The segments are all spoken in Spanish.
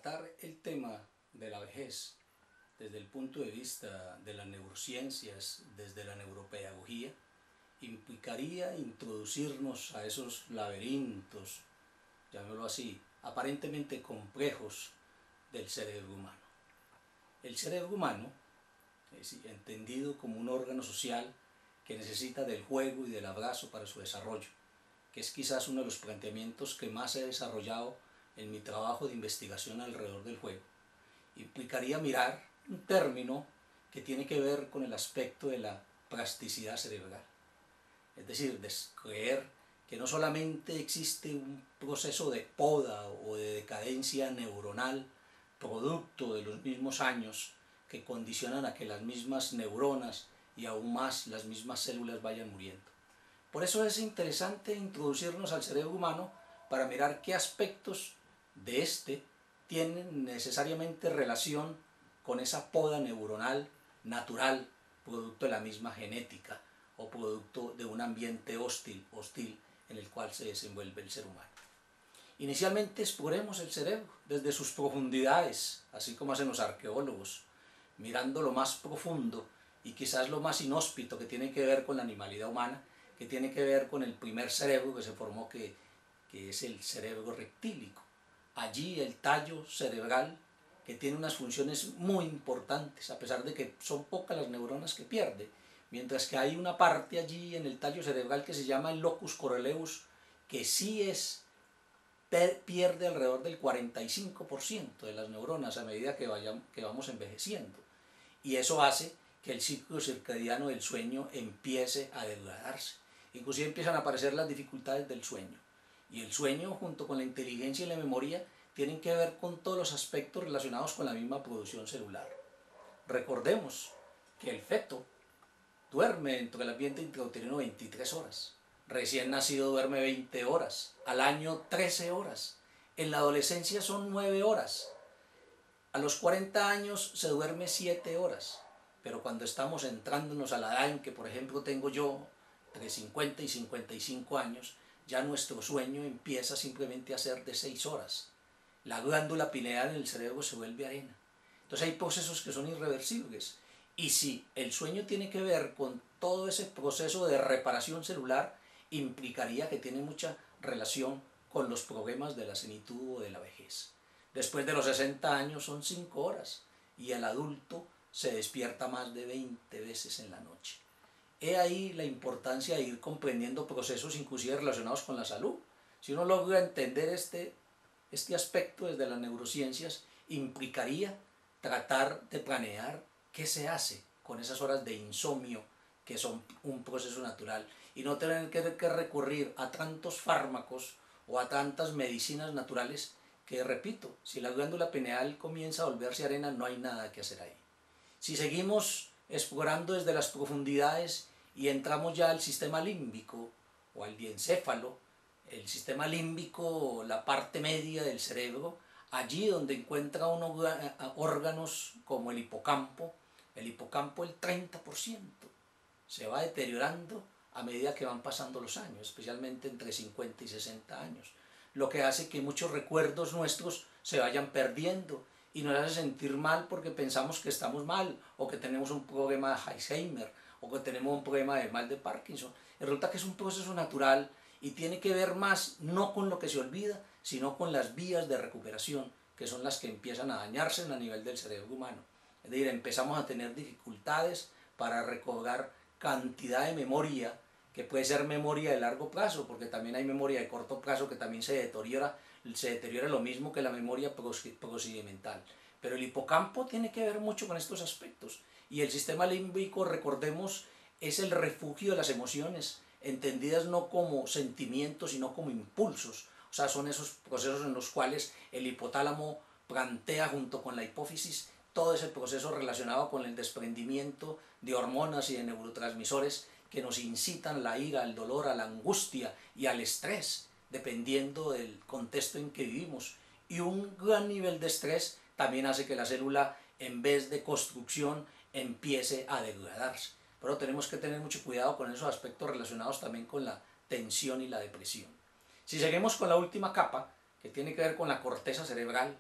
tratar el tema de la vejez desde el punto de vista de las neurociencias, desde la neuropedagogía, implicaría introducirnos a esos laberintos, llamémoslo así, aparentemente complejos del cerebro humano. El cerebro humano es entendido como un órgano social que necesita del juego y del abrazo para su desarrollo, que es quizás uno de los planteamientos que más he desarrollado en mi trabajo de investigación alrededor del juego. Implicaría mirar un término que tiene que ver con el aspecto de la plasticidad cerebral. Es decir, creer que no solamente existe un proceso de poda o de decadencia neuronal producto de los mismos años que condicionan a que las mismas neuronas y aún más las mismas células vayan muriendo. Por eso es interesante introducirnos al cerebro humano para mirar qué aspectos de este tienen necesariamente relación con esa poda neuronal natural, producto de la misma genética o producto de un ambiente hostil en el cual se desenvuelve el ser humano. Inicialmente exploremos el cerebro desde sus profundidades, así como hacen los arqueólogos, mirando lo más profundo y quizás lo más inhóspito que tiene que ver con la animalidad humana, que tiene que ver con el primer cerebro que se formó, que es el cerebro reptílico. Allí el tallo cerebral, que tiene unas funciones muy importantes, a pesar de que son pocas las neuronas que pierde, mientras que hay una parte allí en el tallo cerebral que se llama el locus coeruleus, que sí pierde alrededor del 45% de las neuronas a medida que vamos envejeciendo. Y eso hace que el ciclo circadiano del sueño empiece a degradarse. Inclusive empiezan a aparecer las dificultades del sueño. Y el sueño, junto con la inteligencia y la memoria, tienen que ver con todos los aspectos relacionados con la misma producción celular. Recordemos que el feto duerme dentro del ambiente intrauterino 23 horas. Recién nacido duerme 20 horas. Al año 13 horas. En la adolescencia son 9 horas. A los 40 años se duerme 7 horas. Pero cuando estamos entrándonos a la edad en que, por ejemplo, tengo yo entre 50 y 55 años, ya nuestro sueño empieza simplemente a ser de 6 horas. La glándula pineal en el cerebro se vuelve arena. Entonces hay procesos que son irreversibles. Y si el sueño tiene que ver con todo ese proceso de reparación celular, implicaría que tiene mucha relación con los problemas de la senitud o de la vejez. Después de los 60 años son 5 horas y el adulto se despierta más de 20 veces en la noche. He ahí la importancia de ir comprendiendo procesos inclusive relacionados con la salud. Si uno logra entender este aspecto desde las neurociencias, implicaría tratar de planear qué se hace con esas horas de insomnio que son un proceso natural y no tener que recurrir a tantos fármacos o a tantas medicinas naturales que, repito, si la glándula pineal comienza a volverse arena, no hay nada que hacer ahí. Si seguimos explorando desde las profundidades y entramos ya al sistema límbico o al diencéfalo, el sistema límbico, la parte media del cerebro, allí donde encuentra uno órganos como el hipocampo el 30% se va deteriorando a medida que van pasando los años, especialmente entre 50 y 60 años, lo que hace que muchos recuerdos nuestros se vayan perdiendo y nos hace sentir mal porque pensamos que estamos mal o que tenemos un problema de Alzheimer o que tenemos un problema de mal de Parkinson. Y resulta que es un proceso natural y tiene que ver más no con lo que se olvida, sino con las vías de recuperación, que son las que empiezan a dañarse a nivel del cerebro humano. Es decir, empezamos a tener dificultades para recordar cantidad de memoria, que puede ser memoria de largo plazo, porque también hay memoria de corto plazo que también se deteriora lo mismo que la memoria procedimental. Pero el hipocampo tiene que ver mucho con estos aspectos. Y el sistema límbico, recordemos, es el refugio de las emociones, entendidas no como sentimientos, sino como impulsos. O sea, son esos procesos en los cuales el hipotálamo plantea junto con la hipófisis todo ese proceso relacionado con el desprendimiento de hormonas y de neurotransmisores que nos incitan a la ira, al dolor, a la angustia y al estrés, dependiendo del contexto en que vivimos. Y un gran nivel de estrés también hace que la célula, en vez de construcción, empiece a degradarse. Pero tenemos que tener mucho cuidado con esos aspectos relacionados también con la tensión y la depresión. Si seguimos con la última capa, que tiene que ver con la corteza cerebral,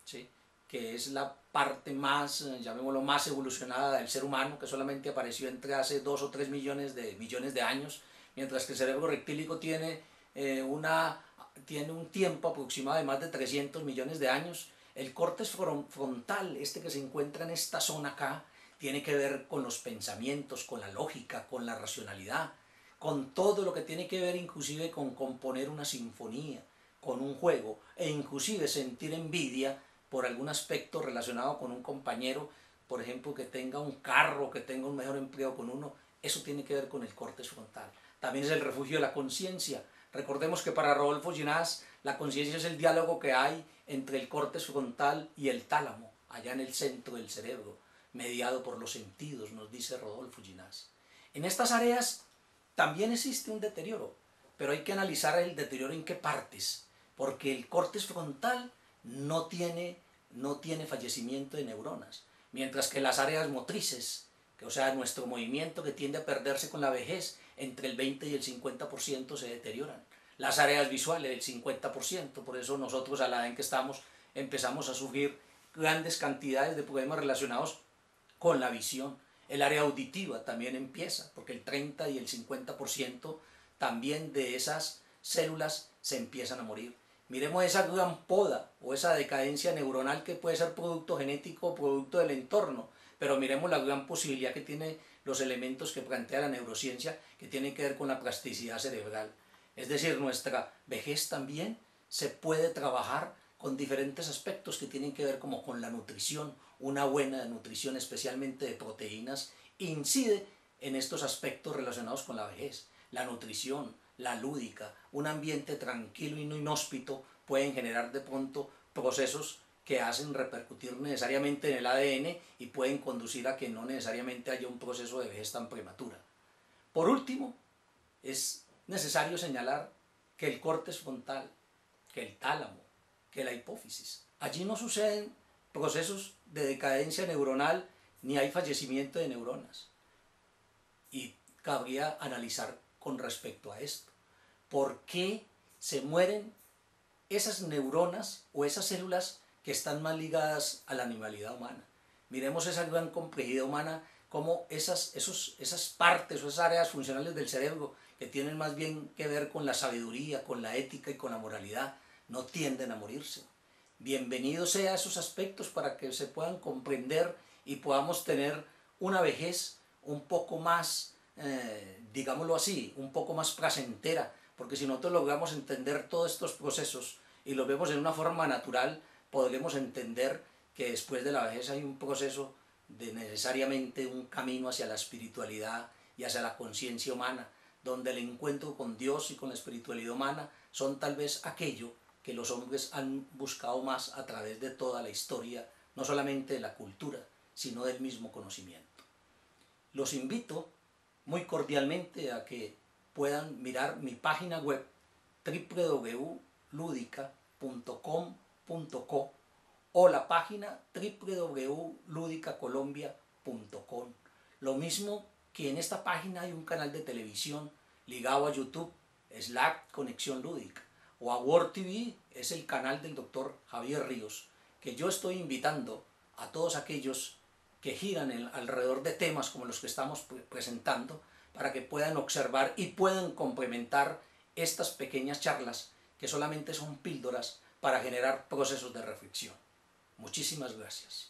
¿sí? Que es la parte más, llamémoslo, más evolucionada del ser humano, que solamente apareció entre hace 2 o 3 millones de años, mientras que el cerebro reptílico tiene un tiempo aproximado de más de 300 millones de años. El córtex frontal, este que se encuentra en esta zona acá, tiene que ver con los pensamientos, con la lógica, con la racionalidad, con todo lo que tiene que ver inclusive con componer una sinfonía, con un juego, e inclusive sentir envidia por algún aspecto relacionado con un compañero, por ejemplo, que tenga un carro, que tenga un mejor empleo con uno. Eso tiene que ver con el córtex frontal. También es el refugio de la conciencia. Recordemos que para Rodolfo Ginás la conciencia es el diálogo que hay entre el córtex frontal y el tálamo, allá en el centro del cerebro, mediado por los sentidos, nos dice Rodolfo Ginás. En estas áreas también existe un deterioro, pero hay que analizar el deterioro en qué partes, porque el córtex frontal no tiene fallecimiento de neuronas, mientras que las áreas motrices, o sea, nuestro movimiento que tiende a perderse con la vejez, entre el 20 y el 50% se deterioran. Las áreas visuales, el 50%, por eso nosotros a la edad en que estamos empezamos a sufrir grandes cantidades de problemas relacionados con la visión. El área auditiva también empieza, porque el 30 y el 50% también de esas células se empiezan a morir. Miremos esa gran poda o esa decadencia neuronal que puede ser producto genético o producto del entorno, pero miremos la gran posibilidad que tiene los elementos que plantea la neurociencia, que tienen que ver con la plasticidad cerebral. Es decir, nuestra vejez también se puede trabajar con diferentes aspectos que tienen que ver como con la nutrición. Una buena nutrición, especialmente de proteínas, incide en estos aspectos relacionados con la vejez. La nutrición, la lúdica, un ambiente tranquilo y no inhóspito pueden generar de pronto procesos que hacen repercutir necesariamente en el ADN y pueden conducir a que no necesariamente haya un proceso de vejez tan prematura. Por último, es necesario señalar que el córtex frontal, que el tálamo, que la hipófisis, allí no suceden procesos de decadencia neuronal ni hay fallecimiento de neuronas. Y cabría analizar con respecto a esto. ¿Por qué se mueren esas neuronas o esas células que están más ligadas a la animalidad humana? Miremos esa gran complejidad humana, como esas partes o esas áreas funcionales del cerebro que tienen más bien que ver con la sabiduría, con la ética y con la moralidad, no tienden a morirse. Bienvenidos sean esos aspectos para que se puedan comprender y podamos tener una vejez un poco más, digámoslo así, un poco más placentera, porque si nosotros logramos entender todos estos procesos y los vemos en una forma natural, podremos entender que después de la vejez hay un proceso de necesariamente un camino hacia la espiritualidad y hacia la conciencia humana, donde el encuentro con Dios y con la espiritualidad humana son tal vez aquello que los hombres han buscado más a través de toda la historia, no solamente de la cultura, sino del mismo conocimiento. Los invito muy cordialmente a que puedan mirar mi página web www.ludica.com.co o la página www.ludicacolombia.com. Lo mismo que en esta página hay un canal de televisión ligado a YouTube, Slack Conexión Lúdica, o a World TV, es el canal del doctor Javier Ríos, que yo estoy invitando a todos aquellos que giran alrededor de temas como los que estamos presentando, para que puedan observar y puedan complementar estas pequeñas charlas que solamente son píldoras para generar procesos de reflexión. Muchísimas gracias.